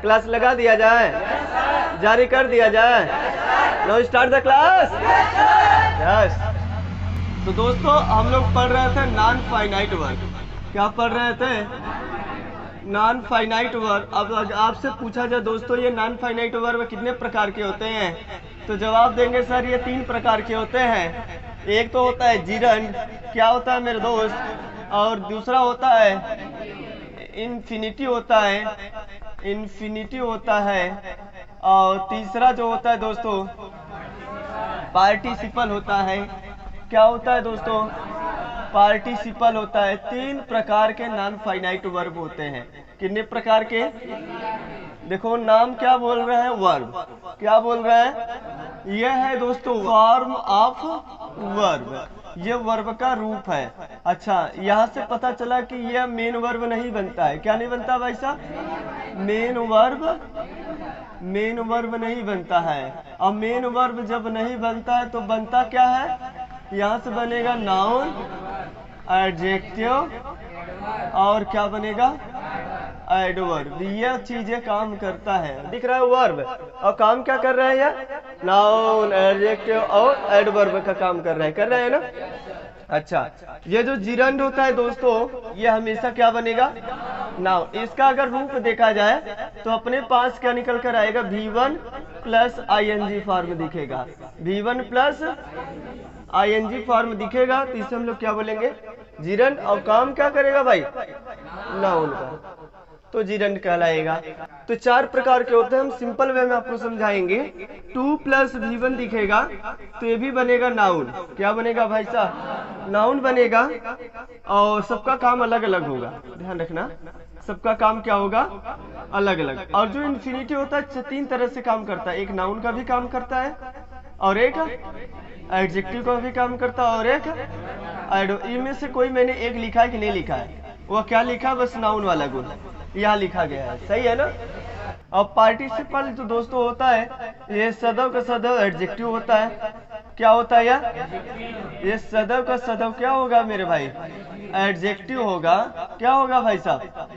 Class लगा दिया जाए, जारी कर दिया जाए। Now start the class. Yes. तो दोस्तों हम लोग पढ़ रहे थे नॉन फाइनाइट वर्ब। क्या पढ़ रहे थे? Non finite verb. अब आपसे पूछा जाए दोस्तों ये नॉन फाइनाइट वर्ब कितने प्रकार के होते हैं, तो जवाब देंगे सर ये 3 प्रकार के होते हैं। एक तो होता है जिरंड, क्या होता है मेरे दोस्त, और दूसरा होता है इन्फिनिटी होता है, और तीसरा जो होता है दोस्तों पार्टिसिपल होता है। क्या होता है दोस्तों? पार्टिसिपल होता है। 3 प्रकार के नॉन फाइनाइट वर्ब होते हैं। कितने प्रकार के? देखो नाम क्या बोल रहे हैं? वर्ब। क्या बोल रहे हैं? यह है दोस्तों फॉर्म ऑफ वर्ब, ये वर्ब का रूप है। अच्छा, यहाँ से पता चला कि यह मेन वर्ब नहीं बनता है। क्या नहीं बनता भाई साहब? मेन वर्ब नहीं बनता है। अब मेन वर्ब जब नहीं बनता है तो बनता क्या है? यहाँ से बनेगा नाउन, एडजेक्टिव, और क्या बनेगा? एडवर्ब। ये चीजें काम करता है। दिख रहा है वर्ब, और काम क्या कर रहा है? यार नाउन, एडजेक्टिव और एडवर्ब का काम कर रहा है ना। अच्छा, ये जो जिरंड होता है दोस्तों ये हमेशा क्या बनेगा? नाउन। इसका अगर रूप देखा जाए तो अपने पास क्या निकल कर आएगा? V1 प्लस ING फॉर्म दिखेगा। V1 प्लस ING फॉर्म दिखेगा तो इसे हम लोग क्या बोलेंगे? जिरंड। और काम क्या करेगा भाई? नाउन का, तो जिरंड कहलाएगा। तो 4 प्रकार के होते हैं। हम सिंपल वे में आपको समझाएंगे। 2 प्लस V1 दिखेगा तो ये भी बनेगा नाउन। क्या बनेगा भाई साहब? नाउन बनेगा। और सबका काम अलग अलग होगा, ध्यान रखना। सबका काम क्या होगा? अलग अलग। और जो इन्फिनिटी होता है 3 तरह से काम करता है। एक नाउन का भी काम करता है, और एक एडजेक्टिव का भी काम करता है, और एक इनमें से कोई मैंने एक लिखा है कि नहीं लिखा है? वो क्या लिखा? बस नाउन वाला गुण यहाँ लिखा गया है। सही है ना। और पार्टिसिपल जो दोस्तों होता है ये सदैव का सदैव एडजेक्टिव होता है। क्या होता है यार? ये सदैव का सदैव क्या होगा मेरे भाई? एडजेक्टिव होगा। क्या होगा भाई साहब?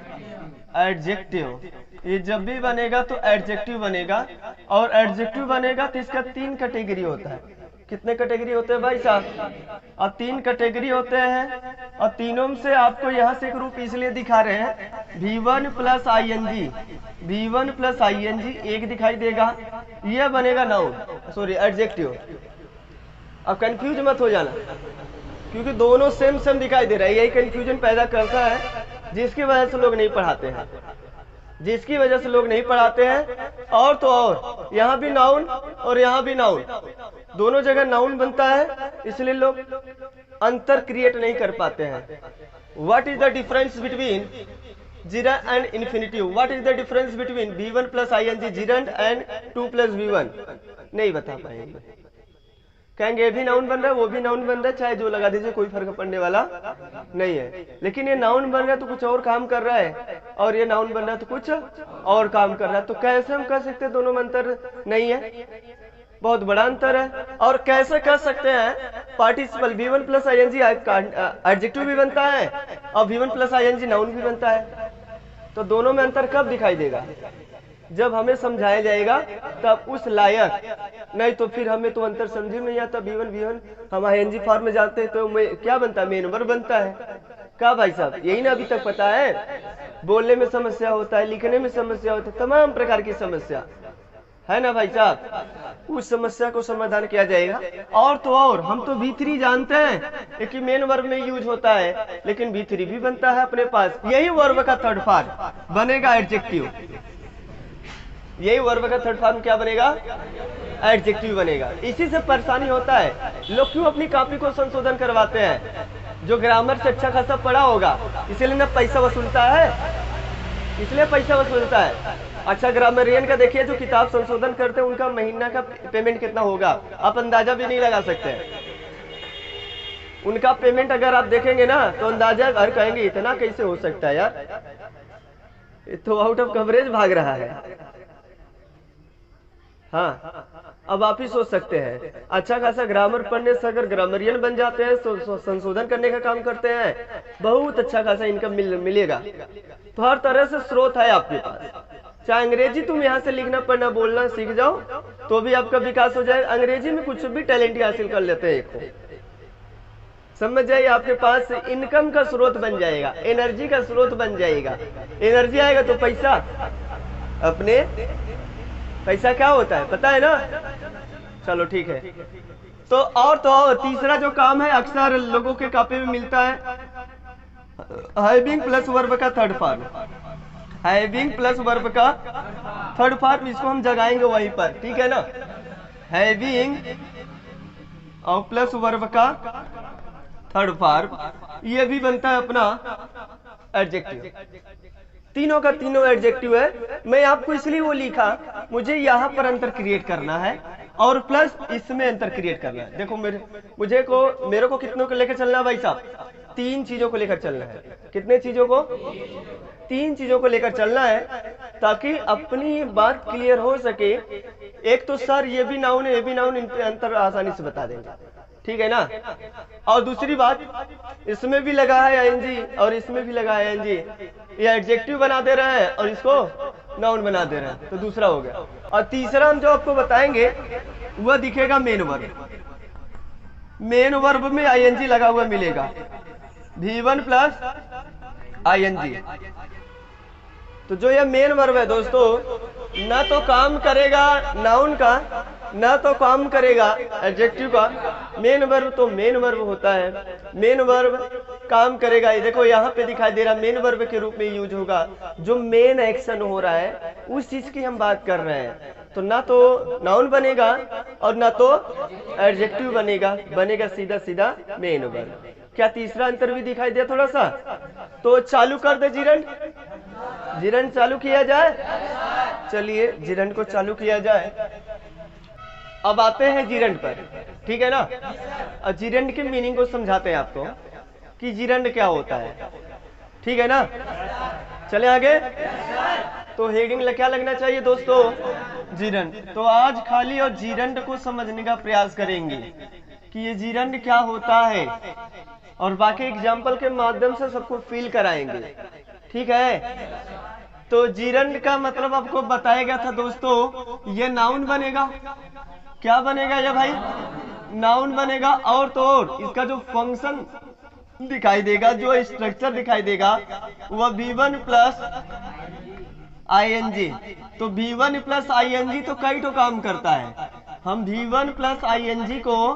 एडजेक्टिव। ये जब भी बनेगा तो एडजेक्टिव बनेगा, और एडजेक्टिव बनेगा तो इसका 3 कैटेगरी होता है। कितने कैटेगरी होते हैं भाई साहब? और 3 कैटेगरी होते हैं, और तीनों में से आपको यहाँ से एक रूप इसलिए दिखा रहे हैं। V1 प्लस ING एक दिखाई देगा, यह बनेगा नाउन, सॉरी एडजेक्टिव। अब कंफ्यूज मत हो जाना, क्योंकि दोनों सेम दिखाई दे रहा है। यही कंफ्यूजन पैदा करता है जिसकी वजह से लोग नहीं पढ़ाते हैं। और तो और यहाँ भी नाउन और यहाँ भी नाउन, दोनों जगह नाउन बनता है, इसलिए लोग अंतर क्रिएट नहीं कर पाते हैं। What is the difference between gerund and infinitive? What is the difference between V1 plus ING gerund and 2 plus V1? नहीं बता पाएंगे। कहेंगे ये भी नाउन बन रहा है, वो भी नाउन बन रहा है, चाहे जो लगा दीजिए, कोई फर्क पड़ने वाला नहीं है। लेकिन ये नाउन बन रहा है तो कुछ और काम कर रहा है, और ये नाउन बन रहा है तो कुछ और काम कर रहा है। तो कैसे हम कह सकते हैं दोनों में अंतर नहीं है? बहुत बड़ा अंतर है। और कैसे कह सकते हैं? Participle V1 plus ING adjective भी बनता है, और V1 प्लस ING नाउन भी बनता है। तो दोनों में अंतर कब दिखाई देगा? जब हमें समझाया जाएगा तब उस लायक, नहीं तो फिर हमें तो अंतर समझ में नहीं आता। V1 हम ING फॉर्म में जाते हैं तो क्या बनता है? मेन वर्ब बनता है। क्या भाई साहब? यही ना अभी तक पता है। बोलने में समस्या होता है, लिखने में समस्या होता है, तमाम प्रकार की समस्या है ना भाई साहब। उस समस्या को समाधान किया जाएगा। और तो और हम तो V3 जानते हैं कि मेन वर्ब में यूज होता है, लेकिन V3 भी बनता है अपने पास। यही वर्ब का थर्ड फॉर्म बनेगा एडजेक्टिव। यही वर्ब का थर्ड फॉर्म क्या बनेगा? एडजेक्टिव बनेगा। इसी से परेशानी होता है। लोग क्यों अपनी कॉपी को संशोधन करवाते हैं? जो ग्रामर से अच्छा खासा पढ़ा होगा इसीलिए ना पैसा वसूलता है, इसलिए पैसा वसूलता है। अच्छा, ग्रामरियन का देखिए जो किताब संशोधन करते हैं उनका महीना का पेमेंट कितना होगा आप अंदाजा भी नहीं लगा सकते। उनका पेमेंट अगर आप देखेंगे ना तो अंदाजा हर कहेंगे इतना कैसे हो सकता है यार, तो आउट ऑफ कवरेज भाग रहा है। हाँ, अब आप ही सोच सकते हैं, अच्छा खासा ग्रामर पढ़ने से अगर ग्रामरियन बन जाते हैं तो संशोधन करने का काम करते हैं, बहुत अच्छा खासा इनकम मिलेगा। तो हर तरह से स्रोत है आपके पास, चाहे अंग्रेजी तुम यहाँ से लिखना पढ़ना बोलना सीख जाओ तो भी आपका विकास हो जाएगा। अंग्रेजी में कुछ भी टैलेंट हासिल कर लेते हैं एक समझ जाइए, आपके पास इनकम का स्रोत बन जाएगा, एनर्जी का स्रोत बन जाएगा। एनर्जी आएगा तो पैसा, अपने पैसा क्या होता है पता है ना। चलो ठीक है। तो तीसरा जो काम है अक्सर लोगों के कॉपी में मिलता है, हैविंग प्लस वर्ब का third form. Having plus verb का थर्ड फॉर्म, इसको हम जगाएंगे वहीं पर, ठीक है ना। हैविंग और प्लस वर्ब का थर्ड फॉर्म, ये भी बनता है अपना एडजेक्टिव। तीनों का तीनों एडजेक्टिव है। मैं आपको इसलिए वो लिखा, मुझे यहाँ पर अंतर क्रिएट करना है और प्लस इसमें अंतर क्रिएट करना है। देखो मेरे को कितनों को लेकर चलना है भाई साहब, 3 चीजों को लेकर चलना है। कितने चीजों को? 3 चीजों को लेकर चलना है ताकि अपनी बात क्लियर हो सके। एक तो सर ये भी नाउन है, ये भी नाउन, इनके अंतर आसानी से बता देंगे, ठीक है ना। और दूसरी बात, इसमें भी लगा है आईएनजी और इसमें भी लगा है आईएनजी, ये एडजेक्टिव बना दे रहे हैं और इसको नाउन बना दे रहे हैं, तो दूसरा हो गया। और तीसरा हम जो आपको बताएंगे वह दिखेगा मेन वर्ब। मेन वर्ब में आईएनजी लगा हुआ मिलेगा, V1 प्लस आईएनजी। तो जो ये मेन वर्ब है दोस्तों, ना तो काम करेगा नाउन का, ना तो काम करेगा एडजेक्टिव का। मेन वर्ब तो मेन वर्ब होता है, मेन वर्ब काम करेगा। ये देखो यहाँ पे दिखाई दे रहा, मेन वर्ब के रूप में यूज होगा। जो मेन एक्शन हो रहा है उस चीज की हम बात कर रहे हैं। तो ना तो नाउन बनेगा और ना तो एडजेक्टिव बनेगा सीधा सीधा मेन वर्ब। क्या तीसरा अंतर भी दिखाई दिया थोड़ा सा? तो चालू कर दे जिरंड चालू किया जाए। चलिए जिरंड को चालू किया जाए। अब आते हैं जिरंड पर, ठीक है ना। और जिरंड के मीनिंग को समझाते हैं आपको कि जिरंड क्या होता है, ठीक है ना। चले आगे। तो हेडिंग क्या लगना चाहिए दोस्तों? जिरंड। तो आज खाली और जिरंड को समझने का प्रयास करेंगे कि ये जिरंड क्या होता है, और बाकी एग्जाम्पल के माध्यम से सबको फील कराएंगे, ठीक है। तो जिरंड का मतलब आपको बताया गया था दोस्तों, ये नाउन बनेगा। क्या बनेगा ये भाई? नाउन बनेगा। और तो और इसका जो फंक्शन दिखाई देगा, जो स्ट्रक्चर दिखाई देगा, वह V1 प्लस आईएनजी। तो V1 प्लस आईएनजी तो कई तो काम करता है। हम V1 प्लस आईएनजी को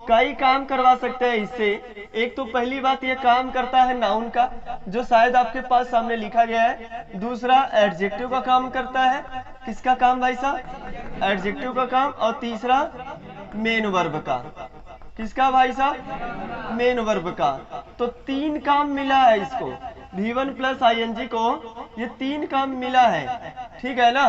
कई काम करवा सकते हैं इससे। एक तो पहली बात ये काम करता है नाउन का, जो शायद आपके पास सामने लिखा गया है। दूसरा एडजेक्टिव का काम करता है। किसका काम भाई साहब? एडजेक्टिव का काम। और तीसरा मेन वर्ब का। किसका भाई साहब? मेन वर्ब का। तो 3 काम मिला है इसको, V1 प्लस आईएनजी को ये 3 काम मिला है, ठीक है ना।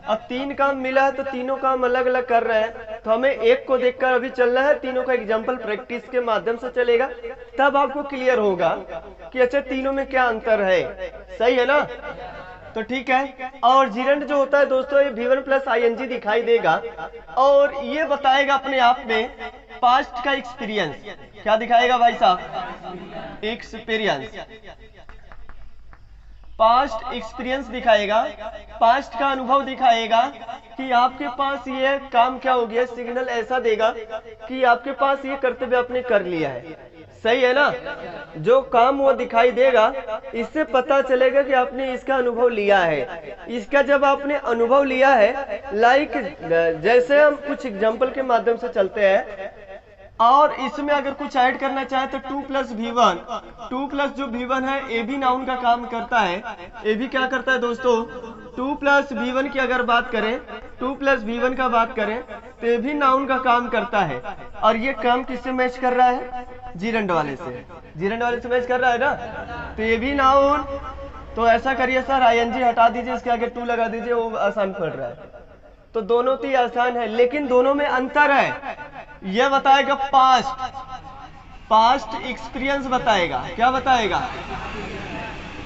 अब 3 काम मिला है तो तीनों काम अलग अलग कर रहे हैं, तो हमें एक को देखकर अभी चलना है। तीनों का एग्जाम्पल प्रैक्टिस के माध्यम से चलेगा, तब आपको क्लियर होगा कि अच्छा तीनों में क्या अंतर है। सही है ना। तो ठीक है। और जिरंड जो होता है दोस्तों, ये V1 प्लस आईएनजी दिखाई देगा और ये बताएगा अपने आप में पास्ट का एक्सपीरियंस। क्या दिखाएगा भाई साहब? एक्सपीरियंस। पास्ट एक्सपीरियंस दिखाएगा, पास्ट का अनुभव दिखाएगा कि आपके पास ये काम क्या हो गया। सिग्नल ऐसा देगा कि आपके पास ये कर्तव्य आपने कर लिया है। सही है ना। जो काम वो दिखाई देगा, इससे पता चलेगा कि आपने इसका अनुभव लिया है। इसका जब आपने अनुभव लिया है, लाइक जैसे हम कुछ एग्जाम्पल के माध्यम से चलते हैं, और इसमें अगर कुछ ऐड करना चाहे तो 2 प्लस V1, 2 प्लस जो V1 है ये भी नाउन का काम करता है। ये भी क्या करता है दोस्तों? 2 प्लस V1 की अगर बात करें, 2 प्लस V1 का बात करें तो ये भी नाउन का काम करता है। और ये काम किससे मैच कर रहा है? जिरंड वाले से। जिरंड वाले से मैच कर रहा है ना, तो ये भी नाउन। तो ऐसा करिए सर, आईएनजी हटा दीजिए, इसके आगे 2 लगा दीजिए, वो आसान पड़ रहा है। तो दोनों तो आसान है, लेकिन दोनों में अंतर है। यह बताएगा पास्ट एक्सपीरियंस बताएगा। क्या बताएगा?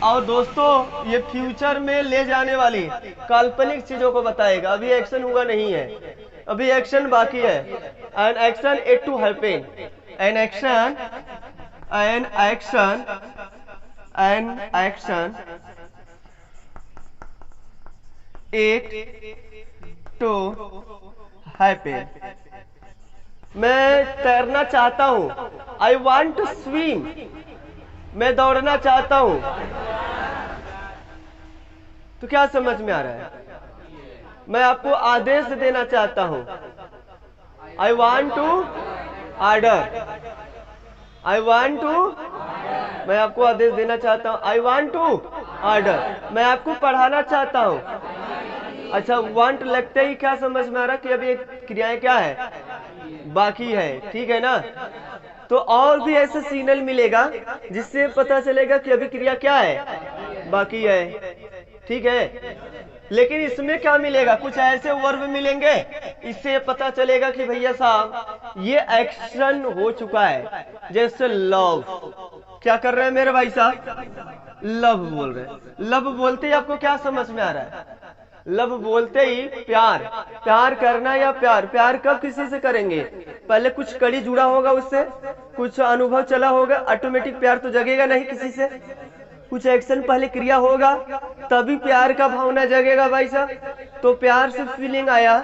और दोस्तों ये फ्यूचर में ले जाने वाली काल्पनिक चीजों को बताएगा। अभी एक्शन हुआ नहीं है, अभी एक्शन बाकी है। An action it to happen, an action eat to happy। मैं तैरना चाहता हूं, आई वॉन्ट टू स्विम। मैं दौड़ना चाहता हूं। तो क्या समझ में आ रहा है? मैं आपको आदेश देना चाहता हूं, I want to order. I want to, मैं आपको आदेश देना चाहता हूं, आई वॉन्ट टू ऑर्डर। मैं आपको पढ़ाना चाहता हूं। अच्छा, वांट लगते ही क्या समझ में आ रहा कि अभी एक क्रियाएं क्या है, बाकी है, ठीक है ना? तो और भी ऐसे सिग्नल मिलेगा जिससे पता चलेगा कि अभी क्रिया क्या है, बाकी है, ठीक है। लेकिन इसमें क्या मिलेगा, कुछ ऐसे वर्ब मिलेंगे, इससे पता चलेगा कि भैया साहब ये एक्शन हो चुका है। जैसे लव, क्या कर रहे हैं मेरे भाई साहब? लव बोल रहे हैं। लव बोलते ही आपको क्या समझ में आ रहा है? लव बोलते ही प्यार, प्यार करना या प्यार, प्यार कब किसी से करेंगे? पहले कुछ कड़ी जुड़ा होगा उससे, कुछ अनुभव चला होगा, ऑटोमेटिक प्यार तो जगेगा नहीं किसी से। कुछ एक्शन पहले क्रिया होगा तभी प्यार का भावना जगेगा भाई साहब। तो प्यार से फीलिंग आया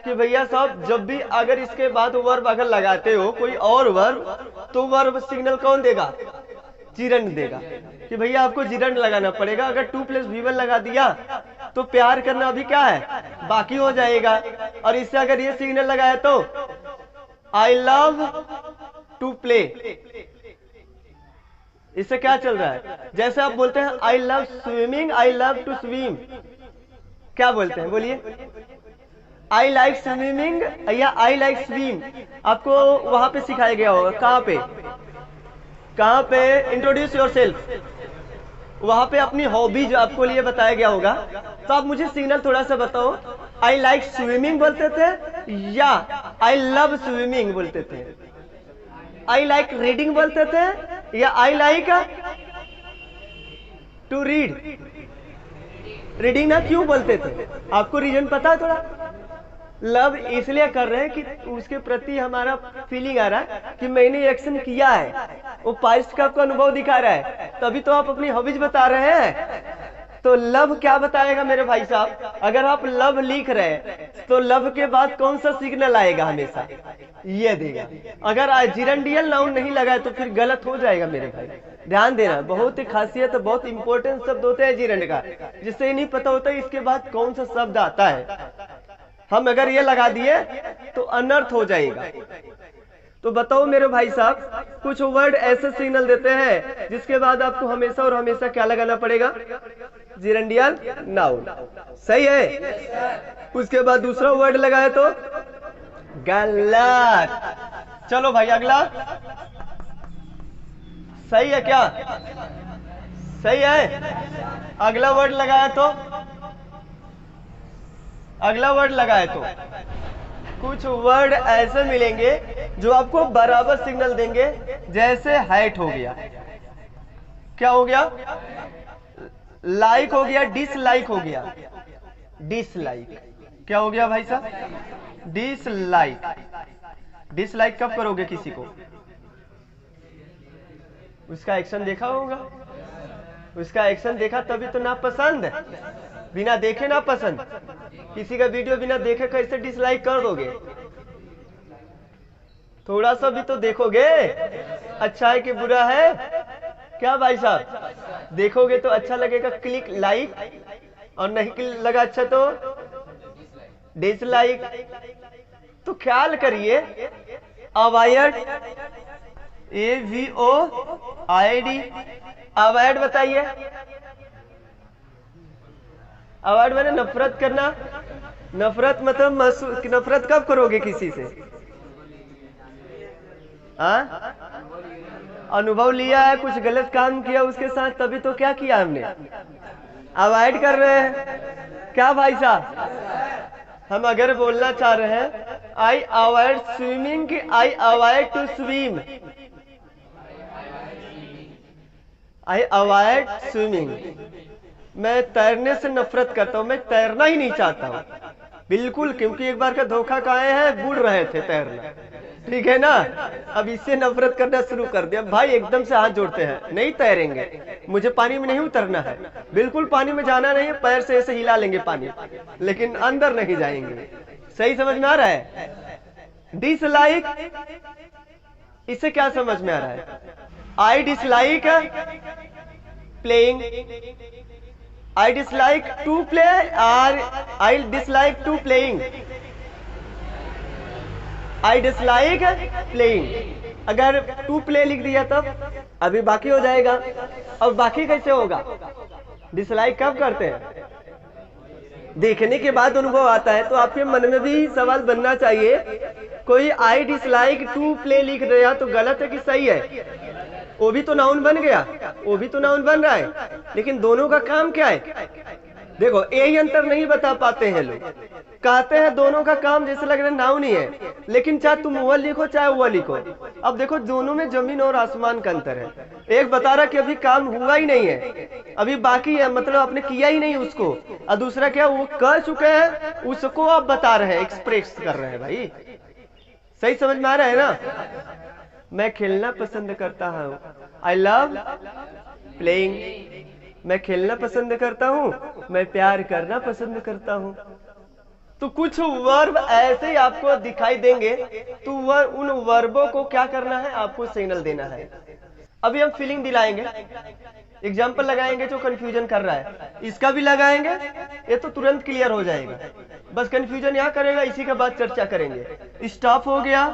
कि भैया साहब जब भी अगर इसके बाद वर्ब अगर लगाते हो कोई और वर्ब, तो वर्ब सिग्नल कौन देगा? जिरंड देगा कि भैया आपको जिरंड लगाना पड़ेगा। अगर 2+V1 लगा दिया तो प्यार करना अभी क्या है, बाकी हो जाएगा। और इससे अगर ये सिग्नल लगाया तो आई लव टू प्ले, इससे क्या चल रहा है? जैसे आप बोलते हैं I love swimming, I love to swim, क्या बोलते हैं बोलिए? आई लाइक स्विमिंग या आई लाइक स्विम। आपको वहां पे सिखाया गया होगा, कहाँ पे इंट्रोड्यूस योर सेल्फ, वहां पे अपनी हॉबी जो आपको लिए बताया गया होगा। तो आप मुझे सिग्नल थोड़ा सा बताओ, आई लाइक स्विमिंग बोलते थे या आई लव स्विमिंग बोलते थे? आई लाइक रीडिंग बोलते थे या I like to read? Reading ना क्यों बोलते थे, आपको रीजन पता है थोड़ा? लव इसलिए कर रहे हैं कि उसके प्रति हमारा फीलिंग आ रहा है कि मैंने एक्शन किया है, वो पास्ट का आपको अनुभव दिखा रहा है, तभी तो आप अपनी हॉबीज बता रहे हैं। तो लव क्या बताएगा मेरे भाई साहब? अगर आप लव लिख रहे हैं तो लव के बाद कौन सा सिग्नल आएगा? हमेशा ये देगा। अगर जिरंडियल नाउन नहीं लगा तो फिर गलत हो जाएगा मेरे भाई, ध्यान देना। बहुत ही खासियत, बहुत इंपॉर्टेंट शब्द होते हैं जिरंड का, जिससे ही नहीं पता होता इसके बाद कौन सा शब्द आता है। हम अगर ये लगा दिए तो अनर्थ हो जाएगा। तो बताओ मेरे भाई साहब, कुछ वर्ड ऐसे सिग्नल देते हैं जिसके बाद आपको हमेशा और हमेशा क्या लगाना पड़ेगा? जिरंडियल नाउन, सही है। उसके बाद दूसरा वर्ड लगाए तो गलत। चलो भाई अगला, सही है क्या? सही है। अगला वर्ड लगाया तो, अगला वर्ड लगाए तो कुछ वर्ड ऐसे मिलेंगे जो आपको बराबर सिग्नल देंगे। जैसे हाइट हो गया, क्या हो गया? लाइक हो गया, डिसलाइक हो गया। डिसलाइक क्या हो गया भाई साहब? डिसलाइक। डिसलाइक कब करोगे किसी को? उसका एक्शन देखा होगा, उसका एक्शन देखा तभी तो ना पसंद। बिना देखे ना पसंद। किसी का वीडियो बिना देखे कैसे डिसलाइक कर दोगे? थोड़ा सा भी तो देखोगे, अच्छा है कि बुरा है, क्या भाई साहब? देखोगे तो अच्छा लगेगा, क्लिक लाइक, और नहीं लगा अच्छा तो डिसलाइक। तो ख्याल करिए, अवॉइड, AVOID, अवॉइड बताइए। अवॉइड मैंने नफरत करना। नफरत मतलब नफरत कब करोगे किसी से? अनुभव लिया है, कुछ गलत काम किया उसके साथ, तभी तो क्या किया हमने? अवॉइड कर रहे हैं, क्या भाई साहब? हम अगर बोलना चाह रहे हैं आई अवॉइड स्विमिंग की I avoid to swim? I avoid swimming, मैं तैरने से नफरत करता हूं, मैं तैरना ही नहीं चाहता हूं बिल्कुल, क्योंकि एक बार का धोखा खाए हैं, बुड़ रहे थे तैरना, ठीक है ना। अब इससे नफरत करना शुरू कर दिया भाई, एकदम से हाथ जोड़ते हैं, नहीं तैरेंगे, मुझे पानी में नहीं उतरना है, बिल्कुल पानी में जाना नहीं है, पैर से ऐसे हिला लेंगे पानी, लेकिन अंदर नहीं जाएंगे। सही समझ में आ रहा है? डिसलाइक, इससे क्या समझ में आ रहा है? I dislike playing, I dislike to play, और I dislike to playing, I dislike playing. अगर टू प्ले लिख दिया तब अभी बाकी हो जाएगा। अब बाकी कैसे होगा? डिसलाइक कब करते हैं? देखने के बाद अनुभव आता है। तो आपके मन में भी सवाल बनना चाहिए, कोई आई डिसलाइक टू प्ले लिख दिया तो गलत है कि सही है? वो भी तो नाउन बन गया, वो भी तो नाउन बन रहा है, लेकिन दोनों का काम क्या है? देखो यही अंतर नहीं बता पाते हैं लोग, कहते हैं दोनों का काम जैसे लग रहा है नाउन ही है, लेकिन चाहे तुम वह लिखो चाहे वह लिखो। अब देखो दोनों में जमीन और आसमान का अंतर है। एक बता रहा कि अभी काम हुआ ही नहीं है, अभी बाकी है, मतलब आपने किया ही नहीं उसको, और दूसरा क्या वो कर चुके हैं उसको आप बता रहे हैं, एक्सप्रेस कर रहे हैं। भाई सही समझ में आ रहा है ना? मैं खेलना पसंद करता हूँ, आई लव प्लेइंग, मैं खेलना पसंद करता हूँ, मैं प्यार करना पसंद करता हूँ। तो कुछ वर्ब ऐसे ही आपको दिखाई देंगे, तो वह उन वर्बों को क्या करना है, आपको सिग्नल देना है। अभी हम फीलिंग दिलाएंगे, एग्जाम्पल लगाएंगे जो कंफ्यूजन कर रहा है, इसका भी लगाएंगे, ये तो तुरंत क्लियर हो जाएगा। बस कंफ्यूजन यहाँ करेगा, इसी के बाद चर्चा करेंगे। स्टॉप हो गया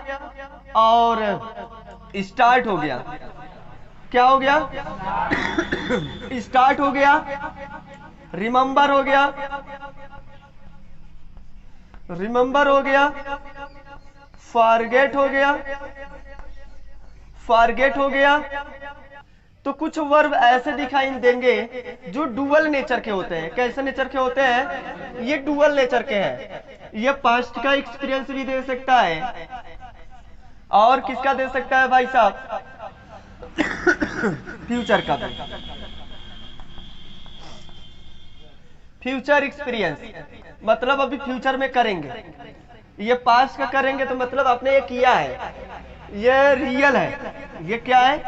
और स्टार्ट हो गया। क्या हो गया? स्टार्ट हो गया, रिमेंबर हो गया, रिमेंबर हो गया, फॉरगेट हो गया, फॉरगेट हो गया। तो कुछ वर्ब ऐसे दिखाई देंगे जो डुअल नेचर के होते हैं। कैसे नेचर के होते हैं? ये डुअल नेचर के हैं। ये पास्ट का एक्सपीरियंस भी दे सकता है, और किसका दे सकता है भाई साहब? फ्यूचर का भी, फ्यूचर एक्सपीरियंस, मतलब अभी फ्यूचर में करेंगे। ये पास्ट का करेंगे तो मतलब आपने ये किया है, ये रियल है, ये क्या है?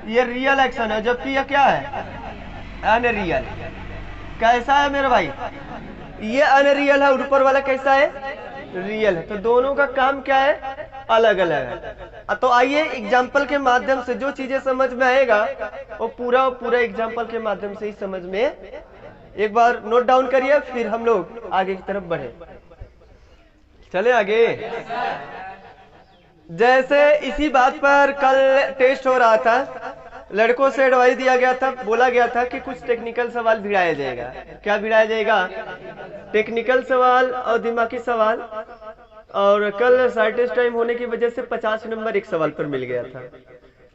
ये रियल एक्शन है, जबकि ये क्या है? अनरियल। कैसा है मेरे भाई? ये अनरियल है, ऊपर वाला कैसा है? रियल है। तो दोनों का काम क्या है? अलग अलग है। तो आइए एग्जाम्पल के माध्यम से जो चीजें समझ में आएगा वो पूरा एग्जाम्पल के माध्यम से ही समझ में, एक बार नोट डाउन करिए, फिर हम लोग आगे की तरफ बढ़े। चले आगे। जैसे इसी बात पर कल टेस्ट हो रहा था, लड़कों से एडवाइस दिया गया था, बोला गया था कि कुछ टेक्निकल सवाल भिड़ाया जाएगा। क्या भिड़ाया जाएगा? टेक्निकल सवाल और दिमागी सवाल। और कल शार्टेज टाइम होने की वजह से 50 नंबर एक सवाल पर मिल गया था।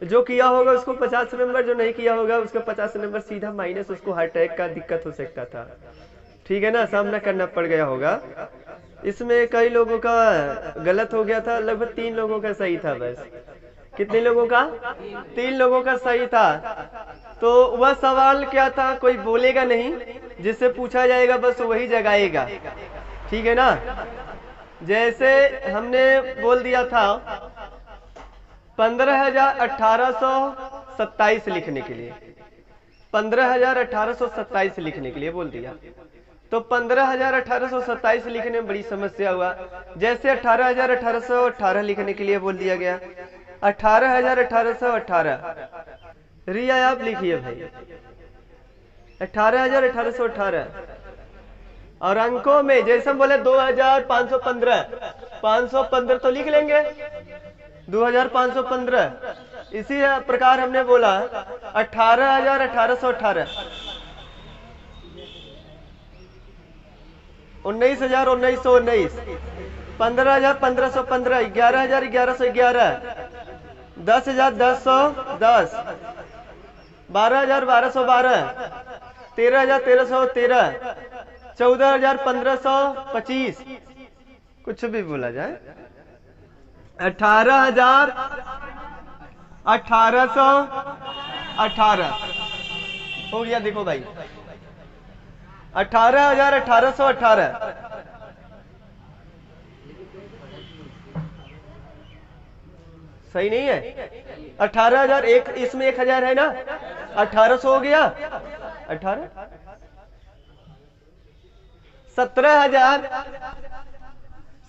जो किया होगा उसको 50 नंबर, जो नहीं किया होगा उसका 50 नंबर सीधा माइनस, उसको हार्ट अटैक का दिक्कत हो सकता था। ठीक है ना, सामना करना पड़ गया होगा। इसमें कई लोगों का गलत हो गया था, लगभग 3 लोगों का सही था बस। कितने लोगों का? 3 लोगों का सही था। तो वह सवाल क्या था? कोई बोलेगा नहीं, जिससे पूछा जाएगा बस वही जगाएगा। ठीक है ना? जैसे हमने बोल दिया था 15,1827 लिखने के लिए, 15,1827 लिखने के लिए बोल दिया। तो 15,1827 लिखने में बड़ी समस्या हुआ। जैसे 18,1818 लिखने के लिए बोल दिया गया, 18,1818। रिया आप लिखिए भाई, 18,1818। और अंकों में जैसे बोले 2,515, 515 तो लिख लेंगे, 2,515। इसी प्रकार हमने बोला 18,1818, 19,1919, 15,1515, 11,1111, 10,1010, 12,1212, 13,1313, 14,1525, कुछ भी बोला जाए। 18,1818 हो गया। देखो भाई 18,1818। सही नहीं है? 18,000 एक इसमें 1,000 है ना, 1800 हो गया। 18 17,000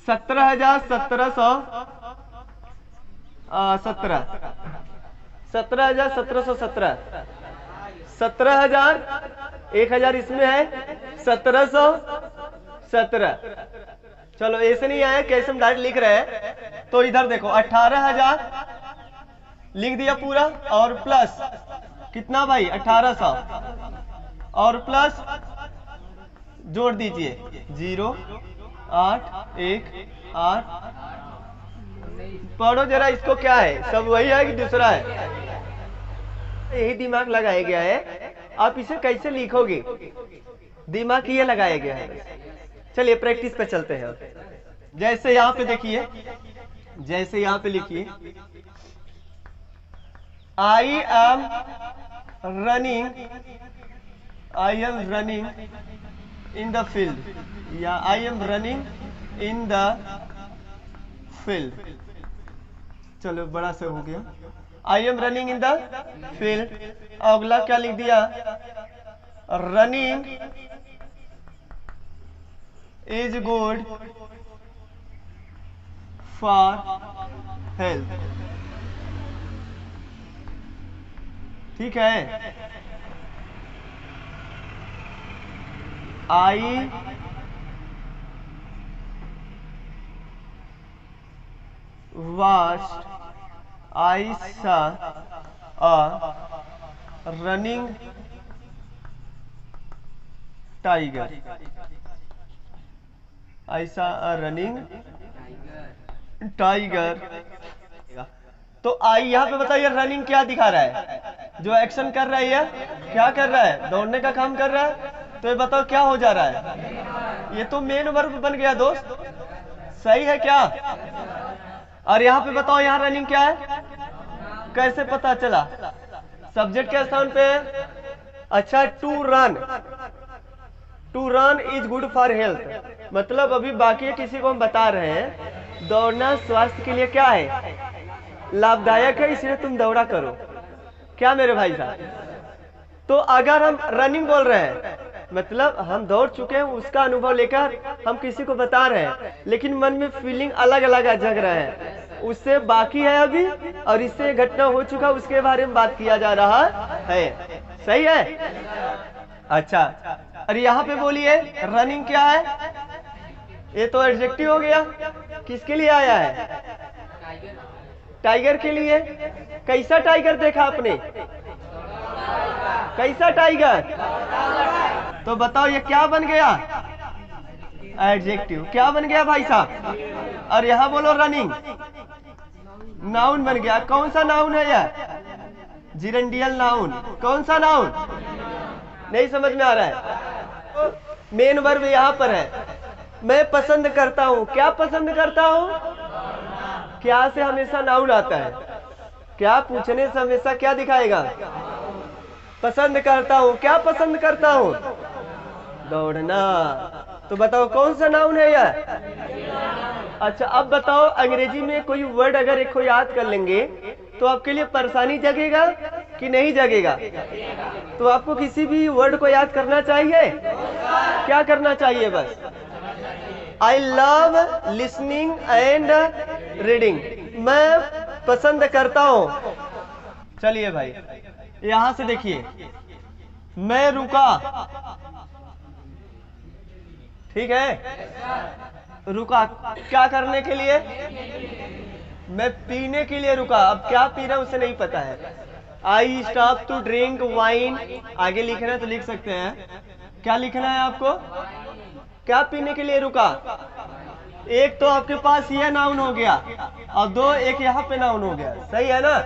17,000 1717 17,1717 17,000 1,000 इसमें है 1717। चलो ऐसे नहीं आया, कैसे हम डायरेक्ट लिख रहे हैं। तो इधर देखो 18,000 लिख दिया पूरा, और प्लस कितना भाई 1800, और प्लस जोड़ दीजिए 0 8 1 8। पढ़ो जरा इसको, क्या है, सब वही है कि दूसरा है? यही दिमाग लगाया गया है, आप इसे कैसे लिखोगे, दिमाग ये लगाया गया है। चलिए प्रैक्टिस पे चलते हैं। जैसे यहाँ पे देखिए, जैसे यहाँ पे लिखिए I am running in the field, या I am running in the field. चलो बड़ा सा हो गया, I am running in the field. अगला क्या लिख दिया, running is good for health. ठीक है, आई watched, I saw a running tiger. I saw a running tiger. तो आई यहाँ पे बताइए रनिंग क्या दिखा रहा है, जो एक्शन कर रहा है क्या कर रहा है, दौड़ने का काम कर रहा है। तो ये बताओ क्या हो जा रहा है, ये तो मेन वर्ब बन गया दोस्त, सही है क्या? और यहाँ पे बताओ यहाँ रनिंग क्या है, कैसे पता चला? सब्जेक्ट के स्थान पे अच्छा to run is good for health, मतलब अभी बाकी किसी को हम बता रहे हैं दौड़ना स्वास्थ्य के लिए क्या है, लाभदायक है, इसलिए तुम दौड़ा करो। क्या मेरे भाई साहब? तो अगर हम रनिंग बोल रहे हैं मतलब हम दौड़ चुके हैं, उसका अनुभव लेकर हम किसी को बता रहे हैं, लेकिन मन में फीलिंग अलग अलग जग रहा है, उससे बाकी है अभी, और इससे घटना हो चुका उसके बारे में बात किया जा रहा है। सही है? अच्छा, और यहाँ पे बोलिए रनिंग क्या है, ये तो एडजेक्टिव हो गया, किसके लिए आया है? टाइगर के लिए। कैसा टाइगर देखा आपने, कैसा टाइगर? तो बताओ ये क्या बन गया, एडजेक्टिव। क्या बन गया भाई साहब? और यहाँ बोलो रनिंग, नाउन बन गया। कौन सा नाउन है यह? जिरेंडियल नाउन। कौन सा नाउन? नहीं समझ में आ रहा है? मेन वर्ब यहाँ पर है। मैं पसंद करता हूँ, क्या पसंद करता हूँ? क्या से हमेशा नाउन आता है, क्या पूछने से हमेशा क्या दिखाएगा? पसंद करता हूँ। क्या पसंद करता हूँ? दौड़ना। तो बताओ कौन सा नाउन है यह? अच्छा, अब बताओ अंग्रेजी में कोई वर्ड अगर एक को याद कर लेंगे तो आपके लिए परेशानी जगेगा कि नहीं जगेगा? तो आपको किसी भी वर्ड को याद करना चाहिए, क्या करना चाहिए? बस I love listening and reading, मैं पसंद करता हूँ। चलिए भाई यहां से देखिए, मैं रुका, ठीक है, रुका क्या करने के लिए? मैं पीने के लिए रुका। अब क्या पी रहा हूं उसे नहीं पता है। I stop to drink wine, आगे लिखना है तो लिख सकते हैं। क्या लिखना है आपको? क्या पीने के लिए रुका? एक तो आपके पास ये नाउन हो गया और दो एक यहाँ पे नाउन हो गया, सही है ना?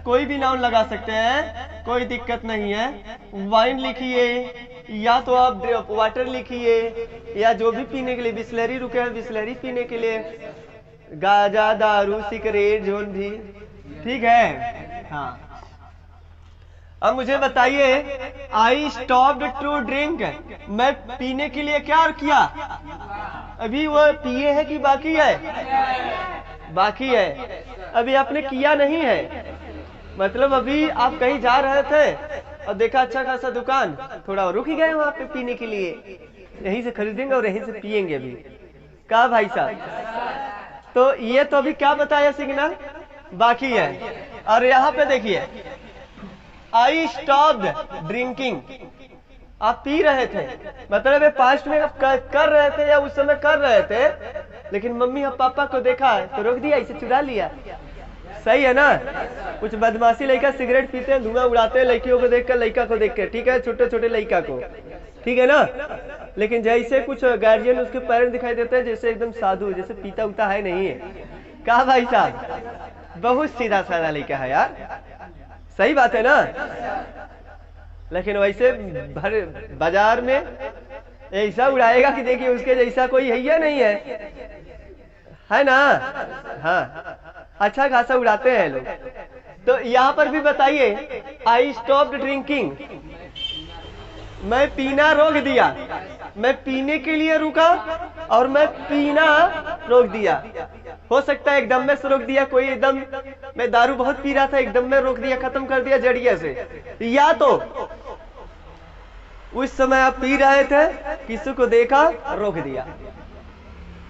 कोई भी नाउन लगा सकते हैं, कोई दिक्कत नहीं है। वाइन लिखिए या तो आप वाटर लिखिए, या जो भी पीने के लिए, बिस्लरी रुके हैं बिस्लरी पीने के लिए, गाजा दारू सिगरेट जोन भी, ठीक है। हाँ, अब मुझे बताइए आई स्टॉप्ड टू ड्रिंक, मैं पीने के लिए क्या किया? अभी वो पिए है कि बाकी है? बाकी है, अभी आपने किया नहीं है। मतलब अभी आप कहीं जा रहे थे और देखा अच्छा खासा दुकान, थोड़ा रुक ही गए वहां पे पीने के लिए, यहीं से खरीदेंगे और यहीं से पियेंगे अभी। कहा भाई साहब, तो ये तो अभी क्या बताया सिग्नल, बाकी है। और यहाँ पे देखिए, आई स्टॉप्ड ड्रिंकिंग, आप पी रहे थे, मतलब ये पास्ट में आप कर रहे थे या उस समय कर रहे थे, लेकिन मम्मी और पापा को देखा तो रोक दिया, इसे चुरा लिया। सही है ना। कुछ बदमाशी लड़का सिगरेट पीते हैं, धुआं उड़ाते हैं लड़कियों को देखकर, लड़का को देख के, ठीक है, छोटे छोटे लड़का को, ठीक है ना। लेकिन जैसे कुछ गार्जियन उसके पेरेंट्स दिखाई देते हैं जैसे एकदम साधु, जैसे पीता उता है नहीं है। कहा भाई साहब, बहुत सीधा साधा लड़का है यार, सही बात है ना। लेकिन वैसे भर बाजार में ऐसा उड़ाएगा कि देखिए उसके जैसा कोई है या नहीं है ना। हाँ, अच्छा खासा उड़ाते हैं लोग। तो यहाँ पर भी बताइए, आई स्टॉप्ड ड्रिंकिंग, मैं पीना रोक दिया, मैं पीने के लिए रुका और मैं पीना रोक दिया। हो सकता है एकदम में से रोक दिया, कोई एकदम मैं दारू बहुत पी रहा था एकदम में रोक दिया, खत्म कर दिया जड़िया से, या तो उस समय आप पी रहे थे, किसी को देखा रोक दिया,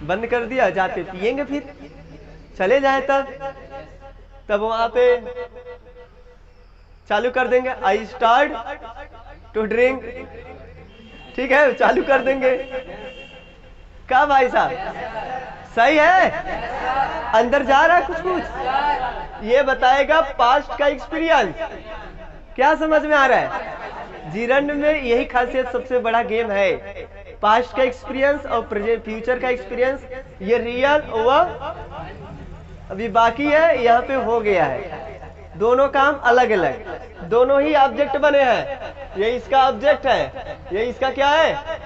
बंद कर दिया, जाते पिएंगे फिर चले जाए, तब वहां पे चालू कर देंगे, आई स्टार्ट टू ड्रिंक, ठीक है, चालू कर देंगे। क्या भाई साहब, सही है, अंदर जा रहा है कुछ कुछ, ये बताएगा पास्ट का एक्सपीरियंस। क्या समझ में आ रहा है? जीरंड में यही खासियत सबसे बड़ा गेम है, पास्ट का एक्सपीरियंस और प्रेजेंट फ्यूचर का एक्सपीरियंस, ये रियल ओवर अभी बाकी है, यहाँ पे हो गया है। दोनों काम अलग अलग, दोनों ही ऑब्जेक्ट बने हैं, ये इसका ऑब्जेक्ट है, ये इसका क्या है,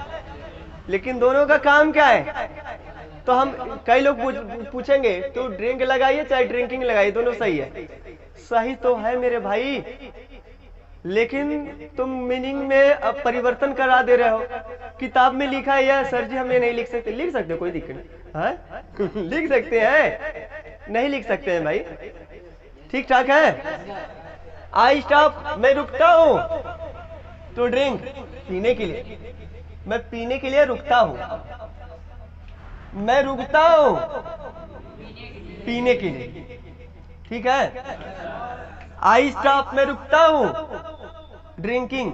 लेकिन दोनों का काम क्या है। तो हम कई लोग पूछेंगे तो ड्रिंक लगाइए चाहे ड्रिंकिंग लगाइए, दोनों सही है। सही तो है मेरे भाई, लेकिन तुम मीनिंग में अब परिवर्तन करा दे रहे हो। किताब में लिखा है या सर जी हम ये नहीं लिख सकते, लिख सकते, कोई दिक्कत नहीं है लिख सकते हैं, नहीं लिख सकते हैं भाई, ठीक ठाक है। आई स्टॉप, मैं रुकता हूं टू ड्रिंक, पीने के लिए, मैं पीने के लिए रुकता हूं, मैं रुकता हूं पीने के लिए, ठीक है। आई स्टॉप, मैं रुकता हूं ड्रिंकिंग,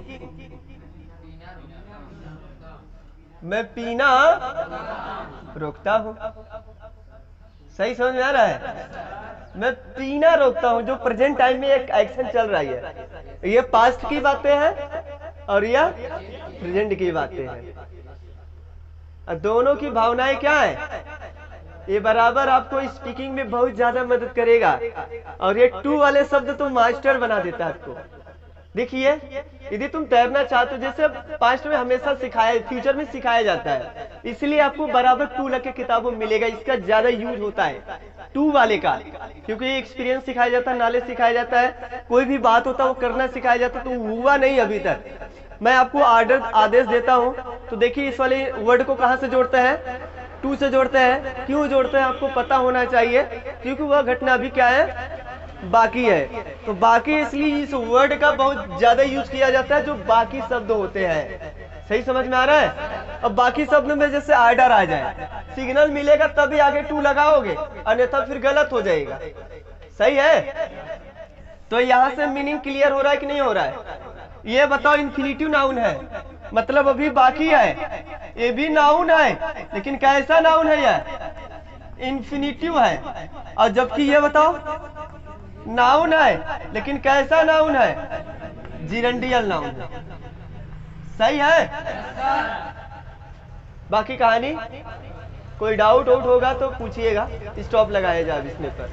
मैं पीना रोकता हूं। सही समझ में आ रहा है? मैं पीना रोकता हूं, जो प्रेजेंट टाइम में एक एक्शन चल रही है, ये पास्ट की बातें हैं और यह प्रेजेंट की बातें हैं। दोनों की भावनाएं क्या है, ये बराबर आपको स्पीकिंग में बहुत ज्यादा मदद करेगा। और ये टू वाले शब्द तो मास्टर बना देता है आपको। देखिए, यदि तुम तैरना चाहते हो, जैसे पास्ट में हमेशा सिखाया, फ्यूचर में सिखाया जाता है, इसलिए आपको बराबर टू लग के किताबों में मिलेगा, इसका ज्यादा यूज होता है टू वाले का, क्योंकि ये एक्सपीरियंस सिखाया जाता है, नॉलेज सिखाया जाता है, कोई भी बात होता है वो करना सिखाया जाता है, तो हुआ नहीं अभी तक। मैं आपको आदेश देता हूं, तो देखिए इस वाले वर्ड को कहां से जोड़ते हैं, टू से जोड़ते हैं। क्यों जोड़ते हैं आपको पता होना चाहिए, क्योंकि वह घटना अभी क्या है, बाकी है। तो बाकी इसलिए इस वर्ड का बहुत ज्यादा यूज किया जाता है, जो बाकी शब्द होते हैं। सही समझ में आ रहा है? अब बाकी शब्द में जैसे आर्डर आ जाए, सिग्नल मिलेगा तभी आगे टू लगाओगे, अन्यथा फिर गलत हो जाएगा। सही है? तो यहां से मीनिंग क्लियर हो रहा है कि नहीं हो रहा है? ये बताओ, इन्फिनिटिव नाउन है, मतलब अभी बाकी है, ये भी नाउन है, लेकिन कैसा नाउन है, यह इन्फिनिटिव है। और जबकि ये बताओ नाउन है, लेकिन कैसा नाउन है, जिरंडियल नाउन है। सही है? बाकी कहानी कोई डाउट होगा तो पूछिएगा, स्टॉप लगाया जाए इसमें पर।